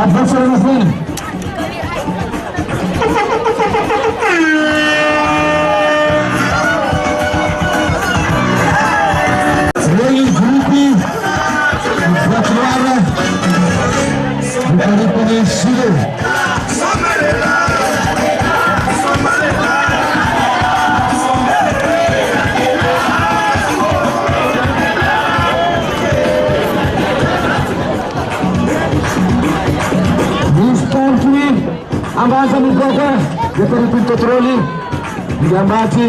adversário na frente. Ele grupo Guatemala do conhecido. Avanza Mukoka, depois do controle, Gambati,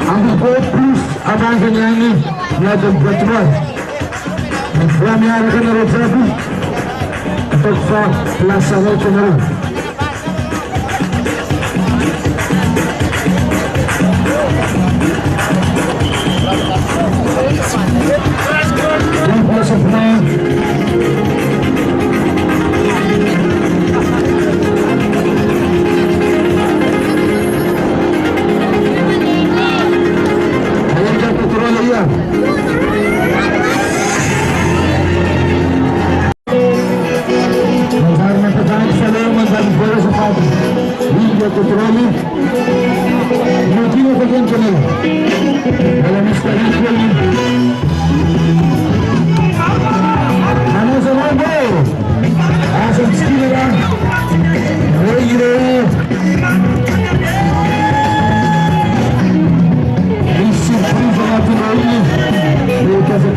Ambico plus avanza Nyani, Nyata Guatemala. Kami akan merotapi, Tokfa Plaza Guatemala. Plaza controle motivo que tem que ler ela me está dizendo vamos a ver a sentir reiro isso surpresa na finale e que se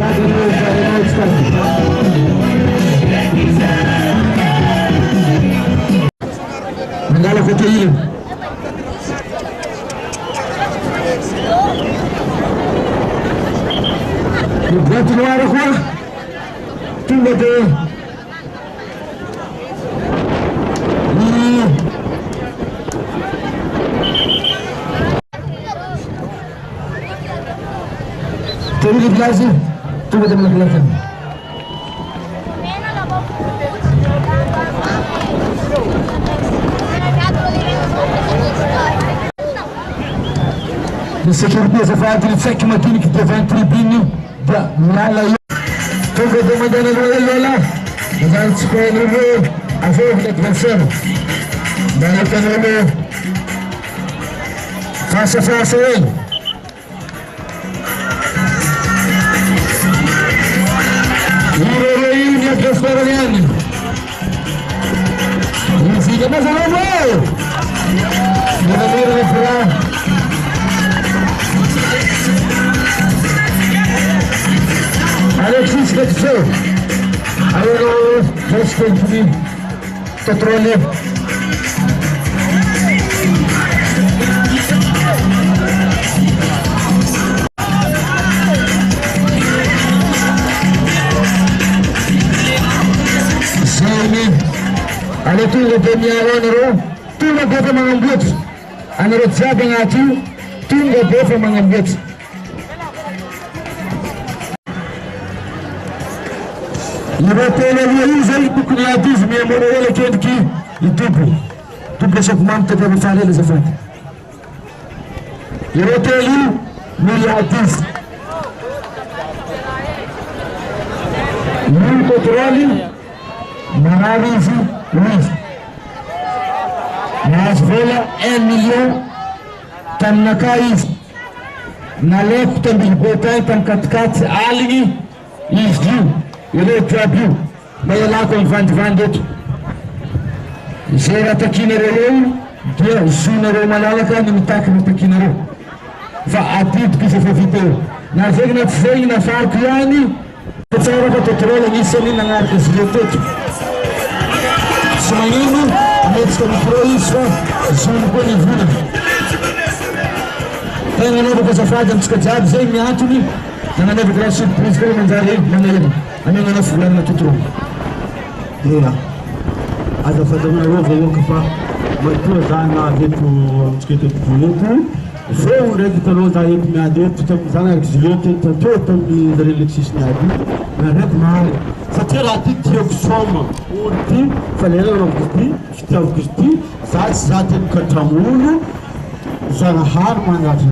está Mandala kote ile Mugati nuara kwa Tunga te Tuli di klasi Tunga te mga klasi Sécurité ça fait entre 5 matines qui devant tribune là là tout le monde dans le là dans ce qu'on veut avec l'adversaire dans le canal face à face il y a que faire rien il s'y commence à l'envoyer il va venir le faire Alexis Letso, alors reste plus contrôlé. Allez tout le premier honneur, tout le peuple m'engage. En retrait d'engagé, tout le peuple m'engage. Libatele liza kukunadiz memoro wala kendiki itubu shak mamta da mfale le zafat Libatele miliadiz min controle maravilhoso Luiz nas vela 1 million tan nakais na lek tan bilbotay tan katkat aligi isdiu ele trabiu mas lá com vandeto gera takinero dia sunero malalaka nimitaka takinero fa atid que se fiteu na zegna foi na farkiani tsara ko totrole ni seli na ngarka siletot sumayino metsto proiswa sunko ni vuna tenho novo que safada mskazab zai miatuni na novo graça principal manzari manele أنا نفهم لا تترك. هنا هذا فدنا روح يوقف مكتوب زانا هيتو تكتب فيتو فو رد تلو زايد مادة تتم زانا إكسلوت تنتو تم بيدري لكشيش نادي نرد مع ستيرا تيجي سوما ودي فليلا نقصدي كتاب كشتي ساعات كتامون زانا هار ما نادي.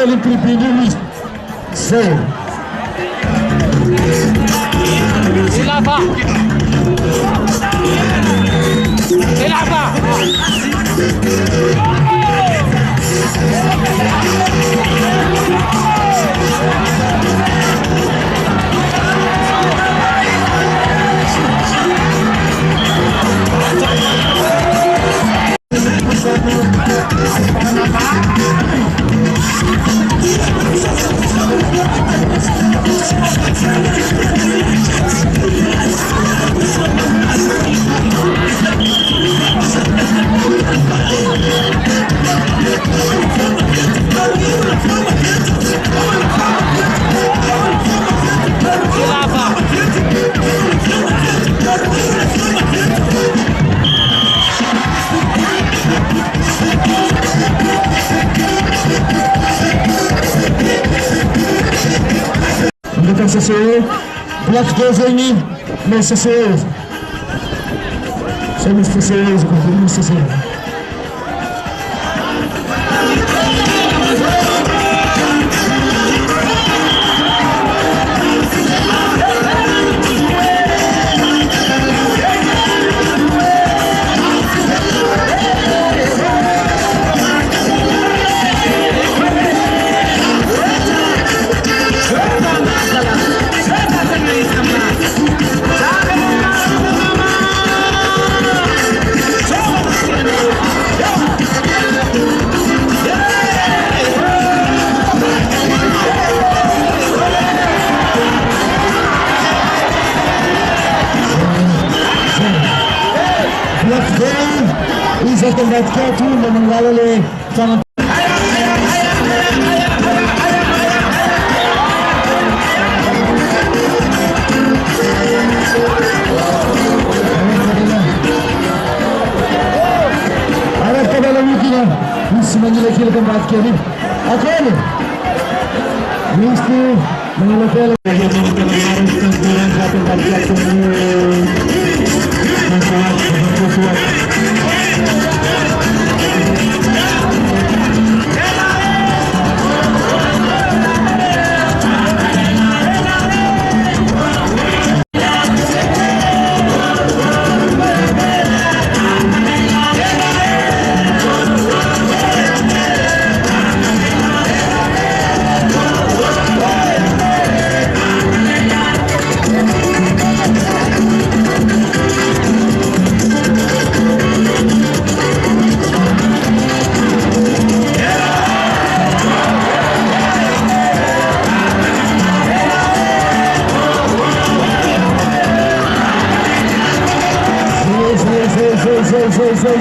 Ele pripinili zero. العبها العبها CCE, bloco 2 em mim, no CCE. Somos CCEs, confirmamos CCE. Combat K2 mengalami sangat ada pada mungkin mesti menyelesaikan combat K2 akan mesti menyelesaikan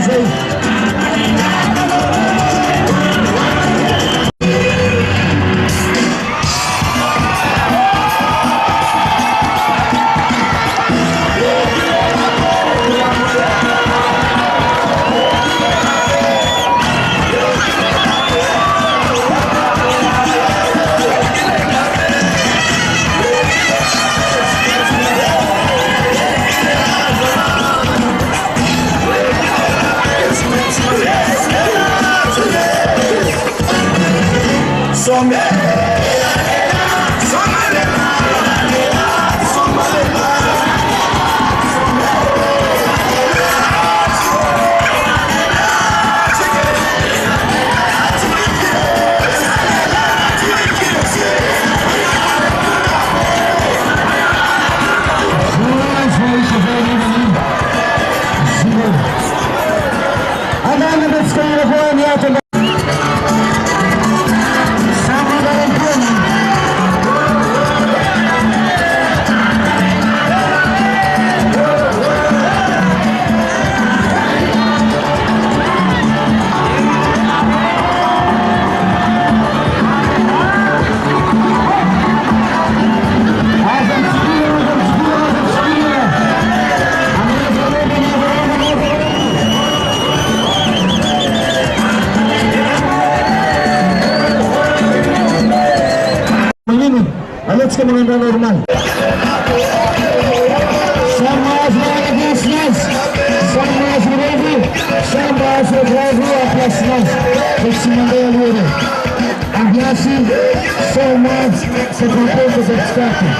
Say. Alex ka mga normal. Sama mga business. Sama sa review. Sama sa review a plus nas. Pagsimanda yung luro. Ang yasi, sama sa propose sa extractor.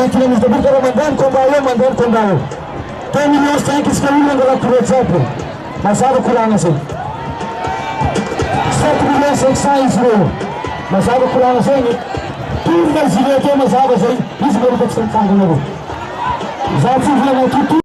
queremos da Bíblia mandando condão. Tem milhões tem que escolher onde ela por exemplo. Mas sabe Quran assim. 7 milhões tem que sair isso. Mas sabe Quran assim. Tudo mais direito mas sabe assim. Isso vai ter que ser pago novo. Já fui ver aqui.